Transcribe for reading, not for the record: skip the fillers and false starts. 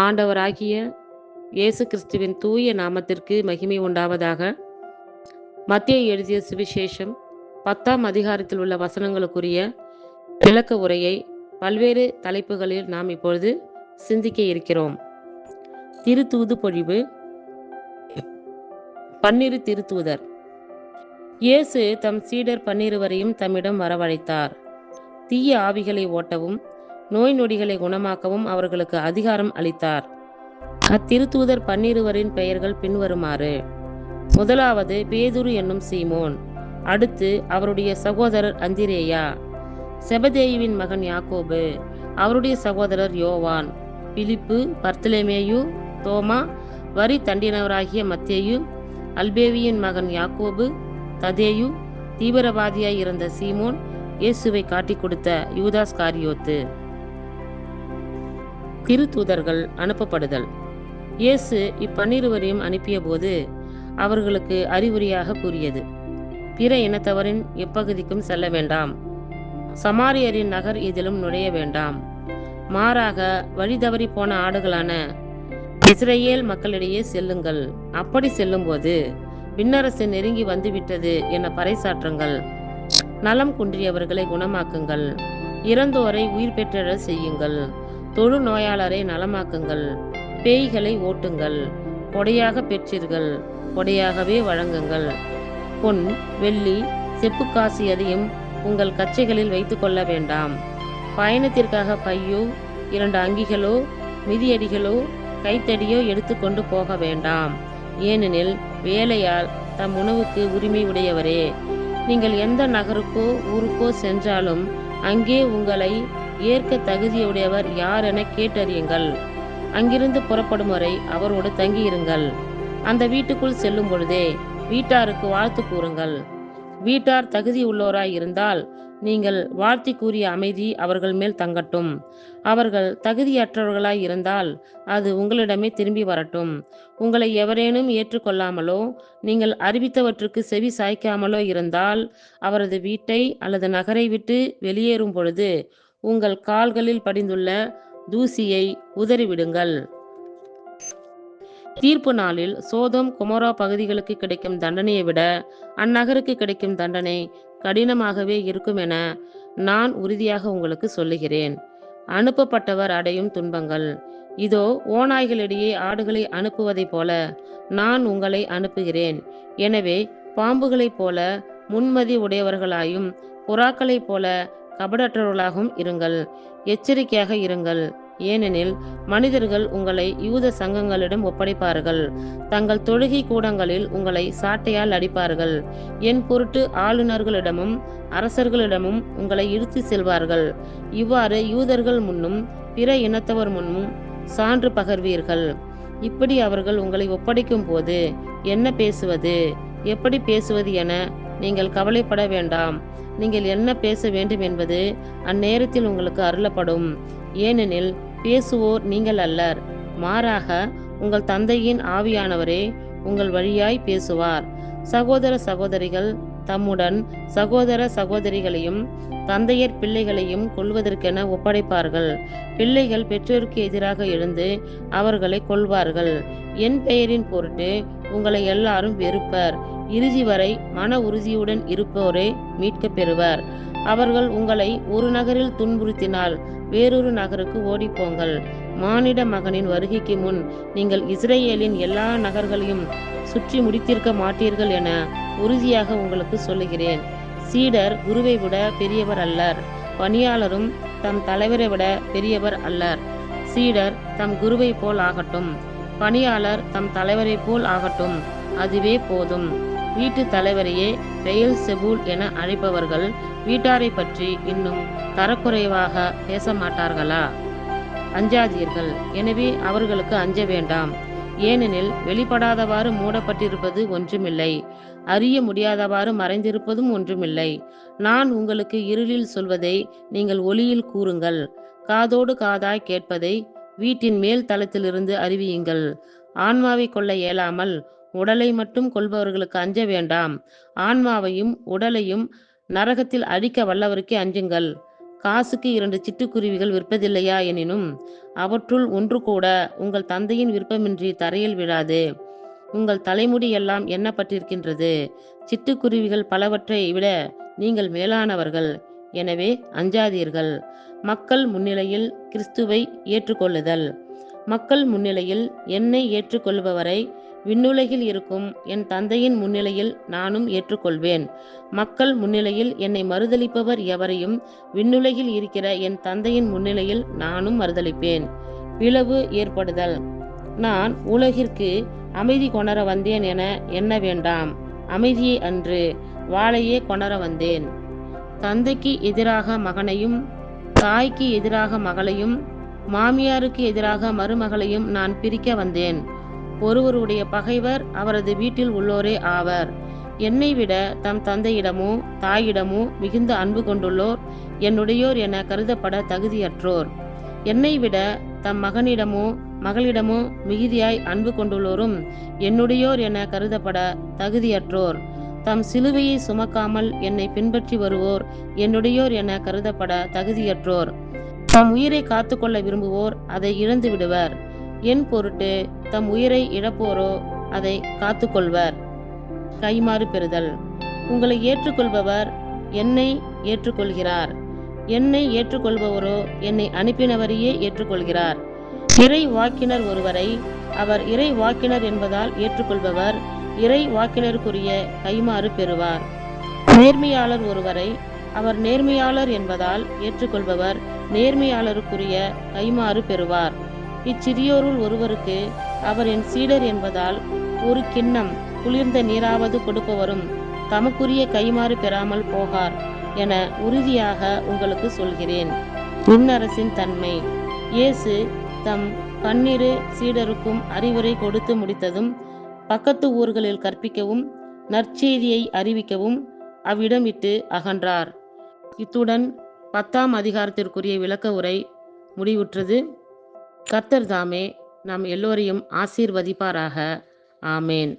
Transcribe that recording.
ஆண்டவராகிய இயேசு கிறிஸ்துவின் தூய நாமத்திற்கு மகிமை உண்டாவதாக. மத்தேயு எழுதிய சுவிசேஷம் 10ஆம் அதிகாரத்தில் உள்ள வசனங்களுக்குரிய விளக்க உரையை பல்வேறு தலைப்புகளில் நாம் இப்பொழுது சிந்திக்க இருக்கிறோம். திருத்தூது பொழிவு. 12 திருத்தூதர். இயேசு தம் சீடர் 12 தம்மிடம் வரவழைத்தார். தீய ஆவிகளை ஓட்டவும் நோய் நொடிகளை குணமாக்கவும் அவர்களுக்கு அதிகாரம் அளித்தார். அத்திருத்தூதர் 12 பெயர்கள் பின்வருமாறு: முதலாவது பேதுரு என்னும் சீமோன், அடுத்து அவருடைய சகோதரர் அந்திரேயா, செபதேயுவின் மகன் யாக்கோபு, அவருடைய சகோதரர் யோவான், பிலிப்பு, பர்த்தலமேயு, தோமா, வரி தண்டினவராகிய மத்தேயு, அல்பேவியின் மகன் யாக்கோபு, ததேயு, தீவிரவாதியாய் இருந்த சீமோன், இயேசுவை காட்டிக் கொடுத்த யூதாஸ் காரியோத்து. திருத்தூதர்கள் அனுப்பப்படுதல். இயேசு இப்12 அனுப்பிய போது அவர்களுக்கு அறிவுரையாக கூறியது: பிற இனத்தவரின் எப்பகுதிக்கும் செல்ல வேண்டாம், சமாரியரின் நகர் இதிலும் நுழைய வேண்டாம். மாறாக வழி தவறி போன ஆடுகளான இஸ்ரேல் மக்களிடையே செல்லுங்கள். அப்படி செல்லும்போது விண்ணரசு நெருங்கி வந்துவிட்டது என பறைசாற்றுங்கள். நலம் குன்றியவர்களை குணமாக்குங்கள், இறந்தோரை உயிர் பெற்றெழ செய்யுங்கள், தொழு நோயாளரை நலமாக்குங்கள், பேய்களை ஓட்டுங்கள். கொடையாக பெற்றீர்கள், கொடையாகவே வழங்குங்கள். பொன், வெள்ளி, செப்புக்காசு எதையும் உங்கள் கச்சைகளில் வைத்து கொள்ள வேண்டாம். பயணத்திற்காக பையோ, 2 அங்கிகளோ, மிதியடிகளோ, கைத்தடியோ எடுத்துக்கொண்டு போக வேண்டாம். ஏனெனில் வேலையால் தம் உணவுக்கு உரிமை உடையவரே. நீங்கள் எந்த நகருக்கோ ஊருக்கோ சென்றாலும் அங்கே உங்களை ஏற்க தகுதியுடையவர் யார் என கேட்டறியுங்கள். அங்கிருந்து புறப்படும் வரை அவரோடு தங்கியிருங்கள். அந்த வீட்டுக்குள் செல்லும் பொழுதே வீட்டாருக்கு வாழ்த்து கூறுங்கள். வீட்டார் தகுதி உள்ளோராய் இருந்தால் நீங்கள் வாழ்த்தி கூறிய அமைதி அவர்கள் மேல் தங்கட்டும். அவர்கள் தகுதியற்றவர்களாய் இருந்தால் அது உங்களிடமே திரும்பி வரட்டும். உங்களை எவரேனும் ஏற்றுக்கொள்ளாமலோ நீங்கள் அறிவித்தவற்றுக்கு செவி சாய்க்காமலோ இருந்தால் அவரது வீட்டை அல்லது நகரை விட்டு வெளியேறும் பொழுது உங்கள் கால்களில் படிந்துள்ள தூசியை உதறிவிடுங்கள். தீர்ப்பு நாளில் சோதோம் கொமோரா பகுதிகளுக்கு கிடைக்கும் தண்டனையை விட அந்நகருக்கு கிடைக்கும் தண்டனை கடினமாகவே இருக்கும் என நான் உறுதியாக உங்களுக்கு சொல்லுகிறேன். அனுப்பப்பட்டவர் அடையும் துன்பங்கள். இதோ, ஓநாய்களிடையே ஆடுகளை அனுப்புவதைப் போல நான் உங்களை அனுப்புகிறேன். எனவே பாம்புகளைப் போல முன்மதி உடையவர்களாயும் புறாக்களைப் போல கபடற்றவர்களாகவும் இருங்கள். எச்சரிக்கையாக இருங்கள். ஏனெனில் மனிதர்கள் உங்களை யூத சங்கங்களிடம் ஒப்படைப்பார்கள். தங்கள் தொழுகை கூடங்களில் உங்களை சாட்டையால் அடிப்பார்கள். என் பொருட்டு ஆளுநர்களிடமும் அரசர்களிடமும் உங்களை இழுத்து செல்வார்கள். இவ்வாறு யூதர்கள் முன்னும் பிற இனத்தவர் முன்னும் சான்று பகர்வீர்கள். இப்படி அவர்கள் உங்களை ஒப்படைக்கும் போது என்ன பேசுவது, எப்படி பேசுவது என நீங்கள் கவலைப்பட வேண்டாம். நீங்கள் என்ன பேச வேண்டும் என்பது அந்நேரத்தில் உங்களுக்கு அருளப்படும். ஏனெனில் பேசுவோர் நீங்கள் அல்லர், மாறாக உங்கள் தந்தையின் ஆவியானவரே உங்கள் வழியாய் பேசுவார். சகோதர சகோதரிகள் தம்முடன் சகோதர சகோதரிகளையும் தந்தையர் பிள்ளைகளையும் கொல்வதற்கென ஒப்படைப்பார்கள். பிள்ளைகள் பெற்றோருக்கு எதிராக எழுந்து அவர்களை கொல்வார்கள். என் பெயரின் பொருட்டு உங்களை எல்லாரும் வெறுப்பர். இறுதி வரை மன உறுதியுடன் இருப்போரே மீட்க பெறுவர். அவர்கள் உங்களை ஒரு நகரில் துன்புறுத்தினால் வேறொரு நகருக்கு ஓடிப்போங்கள். மானிட மகனின் வருகைக்கு முன் நீங்கள் இஸ்ரேலின் எல்லா நகர்களையும் சுற்றி முடித்திருக்க மாட்டீர்கள் என உறுதியாக உங்களுக்கு சொல்லுகிறேன். சீடர் குருவை விட பெரியவர் அல்லர், பணியாளரும் தம் தலைவரை விட பெரியவர் அல்லர். சீடர் தம் குருவை போல் ஆகட்டும், பணியாளர் தம் தலைவரை போல் ஆகட்டும், அதுவே போதும். வீட்டு தலைவரையே பெயல்செபூல் என அழைப்பவர்கள் வீட்டாரை பற்றி இன்னும் தரக்குறைவாக பேச மாட்டார்களா? அஞ்சாதீர்கள். எனவே அவர்களுக்கு அஞ்ச வேண்டாம். ஏனெனில் வெளிப்படாதவாறு மூடப்பட்டிருப்பது ஒன்றுமில்லை, அறிய முடியாதவாறு மறைந்திருப்பதும் ஒன்றுமில்லை. நான் உங்களுக்கு இருளில் சொல்வதை நீங்கள் ஒளியில் கூறுங்கள், காதோடு காதாய் கேட்பதை வீட்டின் மேல் தளத்திலிருந்து அறிவியுங்கள். ஆன்மாவை கொள்ள இயலாமல் உடலை மட்டும் கொள்பவர்களுக்கு அஞ்ச வேண்டாம். ஆன்மாவையும் உடலையும் நரகத்தில் அழிக்க வல்லவருக்கே அஞ்சுங்கள். காசுக்கு 2 சிட்டுக்குருவிகள் விற்பதில்லையா எனினும் அவற்றுள் ஒன்று கூட உங்கள் தந்தையின் விருப்பமின்றி தரையில் விழாது. உங்கள் தலைமுடி எல்லாம் எண்ணப்பட்டிருக்கின்றது. சிட்டுக்குருவிகள் பலவற்றை விட நீங்கள் மேலானவர்கள். எனவே அஞ்சாதீர்கள். மக்கள் முன்னிலையில் கிறிஸ்துவை ஏற்றுக்கொள்ளுதல். மக்கள் முன்னிலையில் என்னை ஏற்றுக்கொள்பவரை விண்ணுலகில் இருக்கும் என் தந்தையின் முன்னிலையில் நானும் ஏற்றுக்கொள்வேன். மக்கள் முன்னிலையில் என்னை மறுதலிப்பவர் எவரையும் விண்ணுலகில் இருக்கிற என் தந்தையின் முன்னிலையில் நானும் மறுதலிப்பேன். பிளவு ஏற்படுதல். நான் உலகிற்கு அமைதி கொணர வந்தேன் என எண்ண வேண்டாம். அமைதியை அன்று, வாளையே கொணர வந்தேன். தந்தைக்கு எதிராக மகனையும், தாய்க்கு எதிராக மகளையும், மாமியாருக்கு எதிராக மருமகளையும் நான் பிரிக்க வந்தேன். ஒருவருடைய பகைவர் அவரது வீட்டில் உள்ளோரே ஆவர். என்னை விட தம் தந்தையிடமோ தாயிடமோ மிகுந்த அன்பு கொண்டுள்ளோர் என்னுடையோர் என கருதப்பட தகுதியற்றோர். என்னை விட தம் மகனிடமோ மகளிடமோ மிகுதியாய் அன்பு கொண்டுள்ளோரும் என்னுடையோர் என கருதப்பட தகுதியற்றோர். தம் சிலுவையை சுமக்காமல் என்னை பின்பற்றி வருவோர் என்னுடையோர் என கருதப்பட தகுதியற்றோர். தம் உயிரை காத்துக்கொள்ள விரும்புவோர் அதை இழந்து விடுவர். என் பொருட்டு தம் உயிரை இழப்போரோ அதை காத்துக்கொள்வர். கைமாறு பெறுதல். உங்களை ஏற்றுக்கொள்பவர் என்னை ஏற்றுக்கொள்கிறார். என்னை ஏற்றுக்கொள்பவரோ என்னை அனுப்பினவரையே ஏற்றுக்கொள்கிறார். இறை வாக்கினர் ஒருவரை அவர் இறை வாக்கினர் என்பதால் ஏற்றுக்கொள்பவர் இறை வாக்கினருக்குரிய கைமாறு பெறுவார். நேர்மையாளர் ஒருவரை அவர் நேர்மையாளர் என்பதால் ஏற்றுக்கொள்பவர் நேர்மையாளருக்குரிய கைமாறு பெறுவார். இச்சிறியோருள் ஒருவருக்கு அவர் என் சீடர் என்பதால் ஒரு கிண்ணம் குளிர்ந்த நீராவது கொடுப்பவரும் தமக்குரிய கைமாறு பெறாமல் போகார் என உறுதியாக உங்களுக்கு சொல்கிறேன். விண்ணரசின் தன்மை. இயேசு தம் 12 சீடருக்கும் அறிவுரை கொடுத்து முடித்ததும் பக்கத்து ஊர்களில் கற்பிக்கவும் நற்செய்தியை அறிவிக்கவும் அவ்விடம் விட்டு அகன்றார். இத்துடன் 10ஆம் அதிகாரத்திற்குரிய விளக்க உரை முடிவுற்றது. கர்த்தர் தாமே நாம் எல்லோரையும் ஆசீர்வதிப்பாராக. ஆமேன்.